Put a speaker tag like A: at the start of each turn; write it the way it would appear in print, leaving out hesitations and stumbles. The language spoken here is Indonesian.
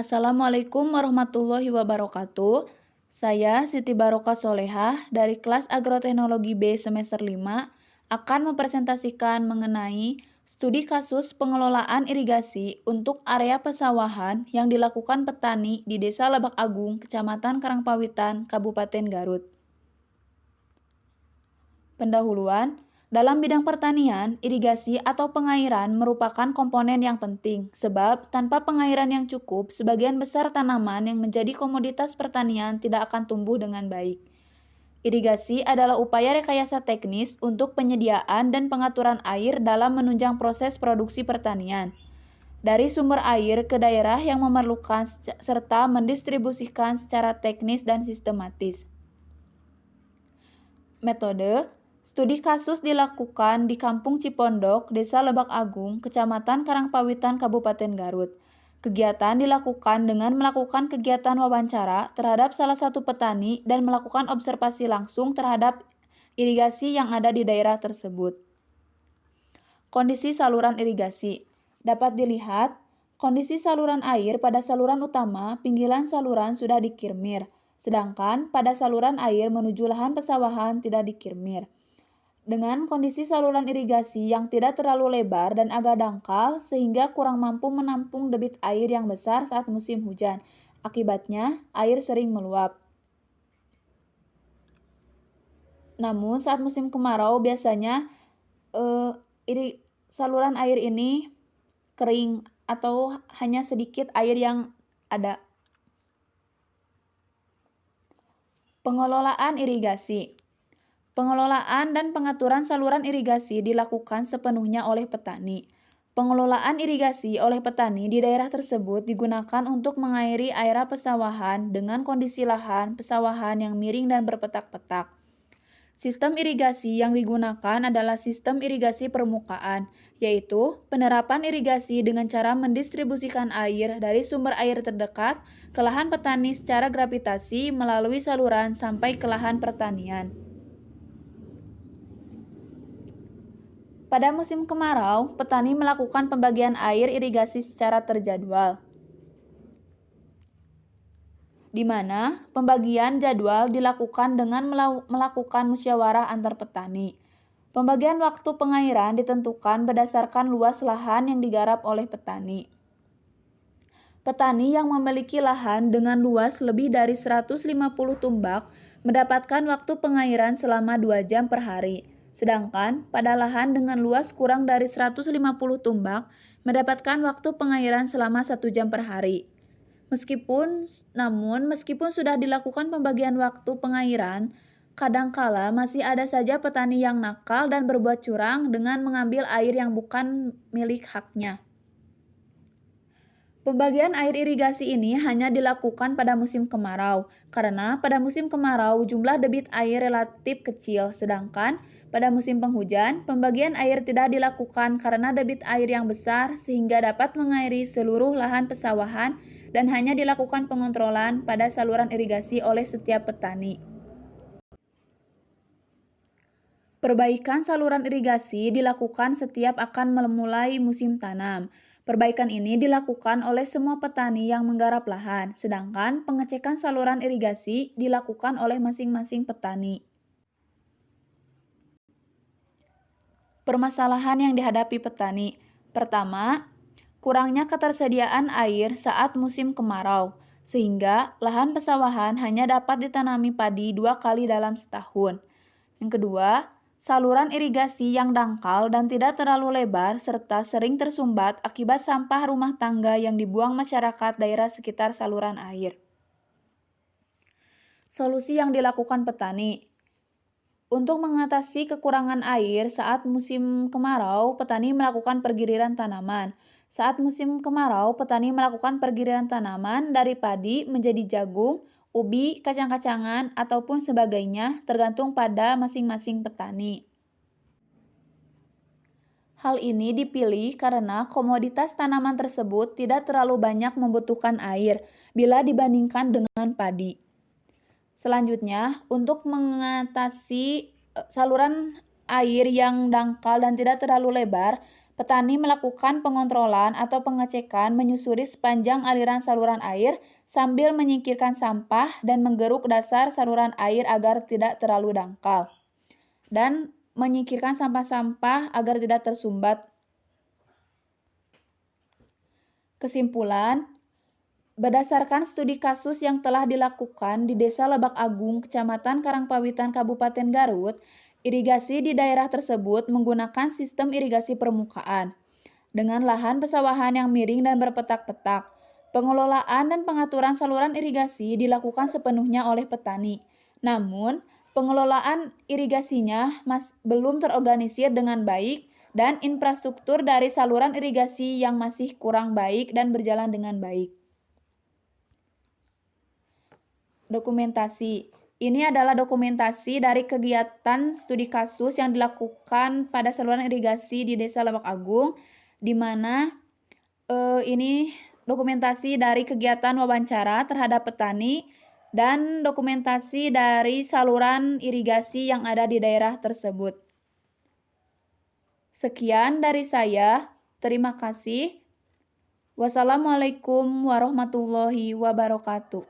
A: Assalamualaikum warahmatullahi wabarakatuh. Saya Siti Barokah Solehah dari kelas Agroteknologi B semester 5 akan mempresentasikan mengenai studi kasus pengelolaan irigasi untuk area pesawahan yang dilakukan petani di Desa Lebak Agung, Kecamatan Karangpawitan, Kabupaten Garut. Pendahuluan, dalam bidang pertanian, irigasi atau pengairan merupakan komponen yang penting, sebab tanpa pengairan yang cukup, sebagian besar tanaman yang menjadi komoditas pertanian tidak akan tumbuh dengan baik. Irigasi adalah upaya rekayasa teknis untuk penyediaan dan pengaturan air dalam menunjang proses produksi pertanian. Dari sumber air ke daerah yang memerlukan serta mendistribusikan secara teknis dan sistematis. Metode studi kasus dilakukan di Kampung Cipondok, Desa Lebak Agung, Kecamatan Karangpawitan, Kabupaten Garut. Kegiatan dilakukan dengan melakukan kegiatan wawancara terhadap salah satu petani dan melakukan observasi langsung terhadap irigasi yang ada di daerah tersebut. Kondisi saluran irigasi dapat dilihat, kondisi saluran air pada saluran utama, pinggiran saluran sudah dikirmir, sedangkan pada saluran air menuju lahan pesawahan tidak dikirmir. Dengan kondisi saluran irigasi yang tidak terlalu lebar dan agak dangkal sehingga kurang mampu menampung debit air yang besar saat musim hujan. Akibatnya, air sering meluap. Namun, saat musim kemarau biasanya saluran air ini kering atau hanya sedikit air yang ada. Pengelolaan irigasi. Pengelolaan dan pengaturan saluran irigasi dilakukan sepenuhnya oleh petani. Pengelolaan irigasi oleh petani di daerah tersebut digunakan untuk mengairi area pesawahan dengan kondisi lahan pesawahan yang miring dan berpetak-petak. Sistem irigasi yang digunakan adalah sistem irigasi permukaan, yaitu penerapan irigasi dengan cara mendistribusikan air dari sumber air terdekat ke lahan petani secara gravitasi melalui saluran sampai ke lahan pertanian. Pada musim kemarau, petani melakukan pembagian air irigasi secara terjadwal, di mana pembagian jadwal dilakukan dengan melakukan musyawarah antar petani. Pembagian waktu pengairan ditentukan berdasarkan luas lahan yang digarap oleh petani. Petani yang memiliki lahan dengan luas lebih dari 150 tumbak mendapatkan waktu pengairan selama 2 jam per hari. Sedangkan pada lahan dengan luas kurang dari 150 tumbak mendapatkan waktu pengairan selama 1 jam per hari. Meskipun sudah dilakukan pembagian waktu pengairan, kadangkala masih ada saja petani yang nakal dan berbuat curang dengan mengambil air yang bukan milik haknya. Pembagian air irigasi ini hanya dilakukan pada musim kemarau, karena pada musim kemarau jumlah debit air relatif kecil, sedangkan pada musim penghujan, pembagian air tidak dilakukan karena debit air yang besar sehingga dapat mengairi seluruh lahan pesawahan dan hanya dilakukan pengontrolan pada saluran irigasi oleh setiap petani. Perbaikan saluran irigasi dilakukan setiap akan memulai musim tanam. Perbaikan ini dilakukan oleh semua petani yang menggarap lahan, sedangkan pengecekan saluran irigasi dilakukan oleh masing-masing petani. Permasalahan yang dihadapi petani. Pertama, kurangnya ketersediaan air saat musim kemarau, sehingga lahan pesawahan hanya dapat ditanami padi 2 kali dalam setahun. Yang kedua, saluran irigasi yang dangkal dan tidak terlalu lebar serta sering tersumbat akibat sampah rumah tangga yang dibuang masyarakat daerah sekitar saluran air. Solusi yang dilakukan petani. Untuk mengatasi kekurangan air saat musim kemarau, petani melakukan pergiliran tanaman. Saat musim kemarau, petani melakukan pergiliran tanaman dari padi menjadi jagung, ubi, kacang-kacangan, ataupun sebagainya tergantung pada masing-masing petani. Hal ini dipilih karena komoditas tanaman tersebut tidak terlalu banyak membutuhkan air bila dibandingkan dengan padi. Selanjutnya, untuk mengatasi saluran air yang dangkal dan tidak terlalu lebar, Petani melakukan pengontrolan atau pengecekan menyusuri sepanjang aliran saluran air sambil menyingkirkan sampah dan menggeruk dasar saluran air agar tidak terlalu dangkal. Dan menyingkirkan sampah-sampah agar tidak tersumbat. Kesimpulan, berdasarkan studi kasus yang telah dilakukan di Desa Lebak Agung, Kecamatan Karangpawitan, Kabupaten Garut, irigasi di daerah tersebut menggunakan sistem irigasi permukaan dengan lahan pesawahan yang miring dan berpetak-petak. Pengelolaan dan pengaturan saluran irigasi dilakukan sepenuhnya oleh petani. Namun, pengelolaan irigasinya belum terorganisir dengan baik dan infrastruktur dari saluran irigasi yang masih kurang baik dan berjalan dengan baik. Dokumentasi. Ini adalah dokumentasi dari kegiatan studi kasus yang dilakukan pada saluran irigasi di Desa Lebak Agung, di mana ini dokumentasi dari kegiatan wawancara terhadap petani dan dokumentasi dari saluran irigasi yang ada di daerah tersebut. Sekian dari saya. Terima kasih. Wassalamualaikum warahmatullahi wabarakatuh.